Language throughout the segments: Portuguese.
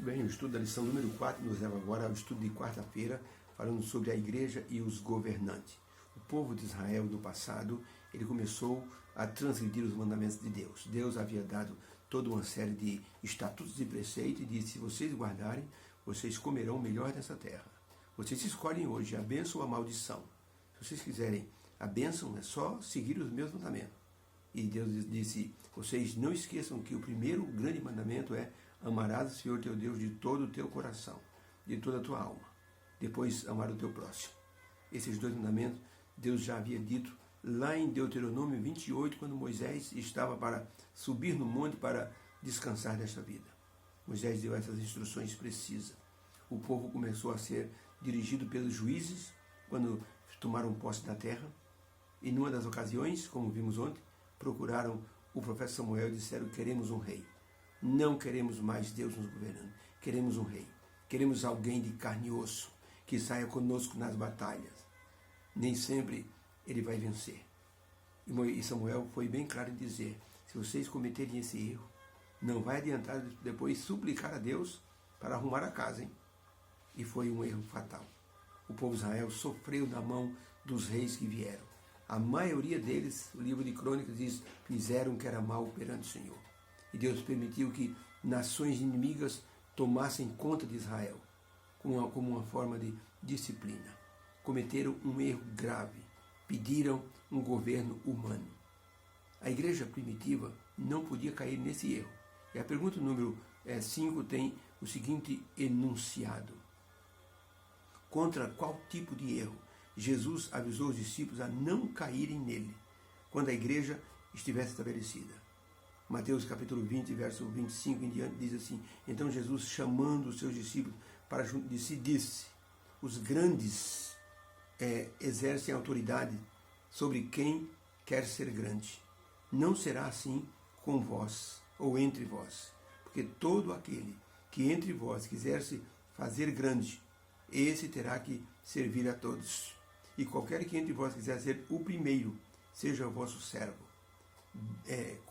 bem, o estudo da lição número 4 nos leva agora ao estudo de quarta-feira, falando sobre a igreja e os governantes. O povo de Israel no passado, ele começou a transgredir os mandamentos de Deus. Deus havia dado toda uma série de estatutos e preceitos e disse: se vocês guardarem, vocês comerão o melhor dessa terra. Vocês escolhem hoje a bênção ou a maldição. Se vocês quiserem a bênção, é só seguir os meus mandamentos. E Deus disse: vocês não esqueçam que o primeiro grande mandamento é: amarás o Senhor teu Deus de todo o teu coração, de toda a tua alma. Depois, amar o teu próximo. Esses dois mandamentos, Deus já havia dito lá em Deuteronômio 28, quando Moisés estava para subir no monte para descansar desta vida. Moisés deu essas instruções precisas. O povo começou a ser dirigido pelos juízes, quando tomaram posse da terra. E numa das ocasiões, como vimos ontem, procuraram o profeta Samuel e disseram: queremos um rei. Não queremos mais Deus nos governando. Queremos um rei. Queremos alguém de carne e osso, que saia conosco nas batalhas. Nem sempre ele vai vencer. E Samuel foi bem claro em dizer: se vocês cometerem esse erro, não vai adiantar depois suplicar a Deus para arrumar a casa, hein? E foi um erro fatal. O povo de Israel sofreu na mão dos reis que vieram. A maioria deles, o livro de Crônicas diz, fizeram o que era mal perante o Senhor. E Deus permitiu que nações inimigas tomassem conta de Israel, como uma forma de disciplina. Cometeram um erro grave, pediram um governo humano. A igreja primitiva não podia cair nesse erro. E a pergunta número 5 tem o seguinte enunciado: contra qual tipo de erro Jesus avisou os discípulos a não caírem nele, quando a igreja estivesse estabelecida? Mateus capítulo 20, verso 25 em diante, diz assim: então Jesus, chamando os seus discípulos para junto de si, disse: os grandes exercem autoridade sobre quem quer ser grande. Não será assim com vós, ou entre vós, porque todo aquele que entre vós quiser se fazer grande, esse terá que servir a todos. E qualquer que entre vós quiser ser o primeiro, seja o vosso servo.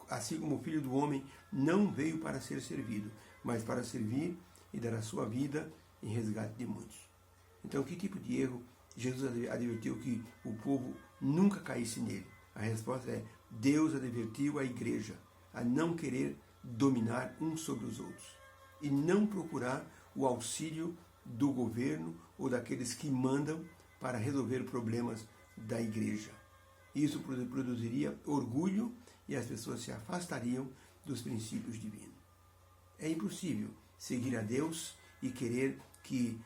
Assim como o Filho do Homem não veio para ser servido, mas para servir e dar a sua vida em resgate de muitos. Então, que tipo de erro Jesus advertiu que o povo nunca caísse nele? A resposta é: Deus advertiu a igreja a não querer dominar uns sobre os outros e não procurar o auxílio do governo ou daqueles que mandam para resolver problemas da igreja. Isso produziria orgulho e as pessoas se afastariam dos princípios divinos. É impossível seguir a Deus e querer que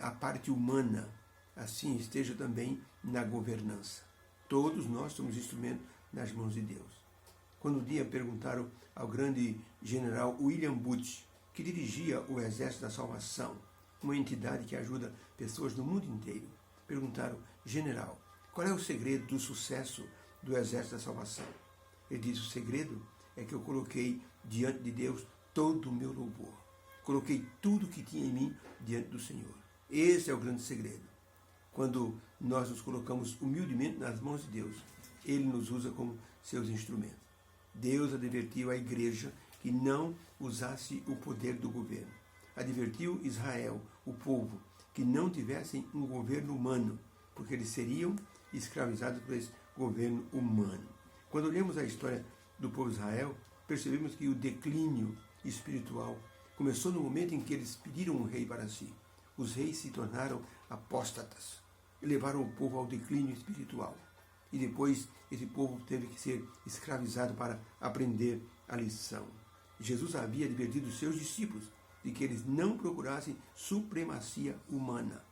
a parte humana assim esteja também na governança. Todos nós somos instrumentos nas mãos de Deus. Quando um dia perguntaram ao grande general William Booth, que dirigia o Exército da Salvação, uma entidade que ajuda pessoas no mundo inteiro, perguntaram: general, qual é o segredo do sucesso do Exército da Salvação? Ele disse: o segredo é que eu coloquei diante de Deus todo o meu louvor. Coloquei tudo que tinha em mim diante do Senhor. Esse é o grande segredo. Quando nós nos colocamos humildemente nas mãos de Deus, Ele nos usa como seus instrumentos. Deus advertiu a igreja que não usasse o poder do governo. Advertiu Israel, o povo, que não tivessem um governo humano, porque eles seriam escravizados por esse governo humano. Quando olhamos a história do povo de Israel, percebemos que o declínio espiritual começou no momento em que eles pediram um rei para si. Os reis se tornaram apóstatas e levaram o povo ao declínio espiritual. E depois esse povo teve que ser escravizado para aprender a lição. Jesus havia advertido os seus discípulos de que eles não procurassem supremacia humana.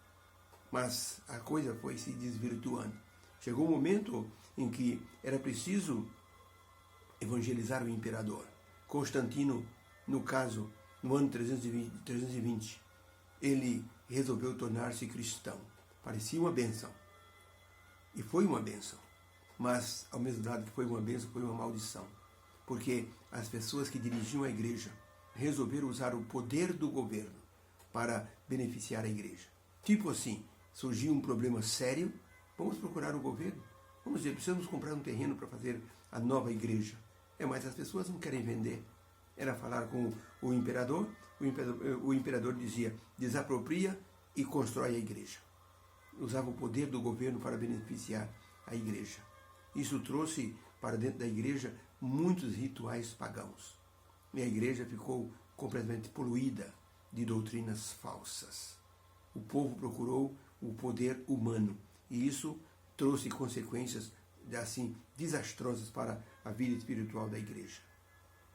Mas a coisa foi se desvirtuando. Chegou um momento em que era preciso evangelizar o imperador. Constantino, no caso, no ano 320, ele resolveu tornar-se cristão. Parecia uma bênção. E foi uma bênção. Mas, ao mesmo lado que foi uma bênção, foi uma maldição. Porque as pessoas que dirigiam a igreja resolveram usar o poder do governo para beneficiar a igreja. Tipo assim, surgiu um problema sério, vamos procurar o governo. Vamos dizer, precisamos comprar um terreno para fazer a nova igreja. Mas as pessoas não querem vender. era falar com o imperador. O imperador dizia, desapropria e constrói a igreja. Usava o poder do governo para beneficiar a igreja. Isso trouxe para dentro da igreja muitos rituais pagãos. E a igreja ficou completamente poluída de doutrinas falsas. O povo procurou o poder humano e isso trouxe consequências assim desastrosas para a vida espiritual da igreja.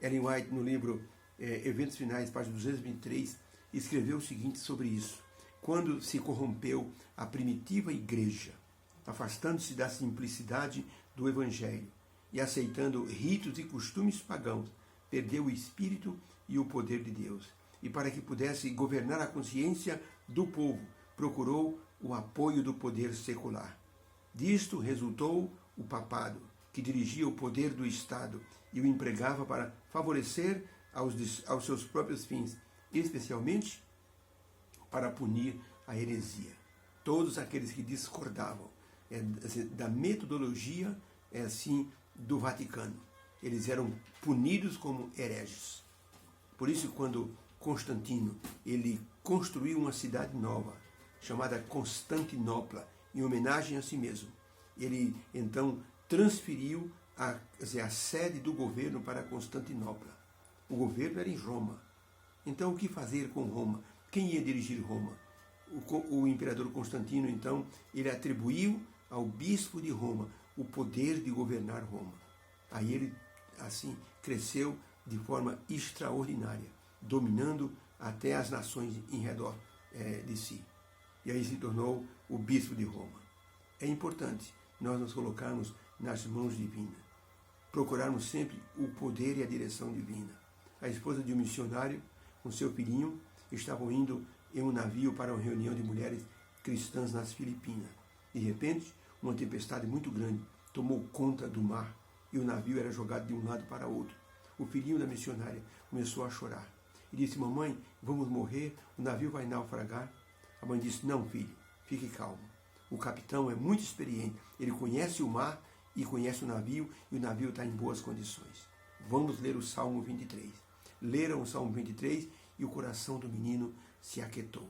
Ellen White, no livro Eventos Finais, página 223, escreveu o seguinte sobre isso. Quando se corrompeu a primitiva igreja, afastando-se da simplicidade do evangelho e aceitando ritos e costumes pagãos, perdeu o espírito e o poder de Deus. E para que pudesse governar a consciência do povo, procurou o apoio do poder secular. Disto resultou o papado, que dirigia o poder do Estado e o empregava para favorecer aos seus próprios fins, especialmente para punir a heresia. Todos aqueles que discordavam da metodologia do Vaticano, eles eram punidos como hereges. Por isso, quando Constantino ele construiu uma cidade nova, chamada Constantinopla, em homenagem a si mesmo, ele então transferiu a sede do governo para Constantinopla. O governo era em Roma. Então, o que fazer com Roma? Quem ia dirigir Roma? O imperador Constantino, então, ele atribuiu ao bispo de Roma o poder de governar Roma. Aí ele, assim, cresceu de forma extraordinária, dominando até as nações em redor de si. E aí se tornou o bispo de Roma. É importante nós nos colocarmos nas mãos divinas, procurarmos sempre o poder e a direção divina. A esposa de um missionário, com seu filhinho, estavam indo em um navio para uma reunião de mulheres cristãs nas Filipinas. De repente, uma tempestade muito grande tomou conta do mar e o navio era jogado de um lado para outro. O filhinho da missionária começou a chorar e disse, mamãe, vamos morrer, o navio vai naufragar. A mãe disse, não, filho, fique calmo. O capitão é muito experiente, ele conhece o mar e conhece o navio está em boas condições. Vamos ler o Salmo 23. Leram o Salmo 23 e o coração do menino se aquietou.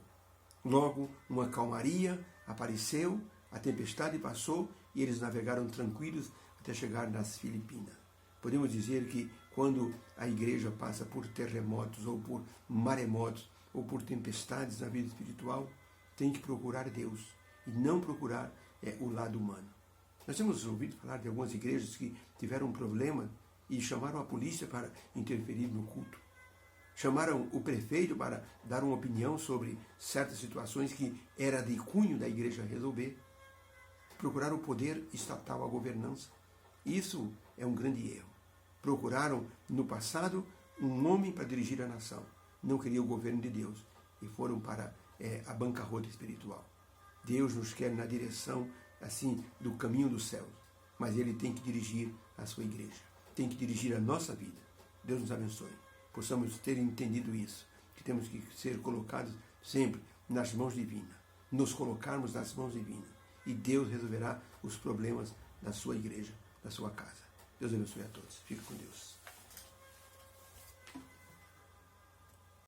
Logo, uma calmaria apareceu, a tempestade passou e eles navegaram tranquilos até chegar nas Filipinas. Podemos dizer que quando a igreja passa por terremotos ou por maremotos ou por tempestades na vida espiritual, tem que procurar Deus e não procurar o lado humano. Nós temos ouvido falar de algumas igrejas que tiveram um problema e chamaram a polícia para interferir no culto. Chamaram o prefeito para dar uma opinião sobre certas situações que era de cunho da igreja resolver. Procuraram o poder estatal, a governança. Isso é um grande erro. Procuraram, no passado, um homem para dirigir a nação. Não queriam o governo de Deus e foram para a bancarrota espiritual. Deus nos quer na direção, assim, do caminho dos céus. Mas Ele tem que dirigir a sua igreja. Tem que dirigir a nossa vida. Deus nos abençoe. Possamos ter entendido isso. Que temos que ser colocados sempre nas mãos divinas. Nos colocarmos nas mãos divinas. E Deus resolverá os problemas da sua igreja, da sua casa. Deus abençoe a todos. Fique com Deus.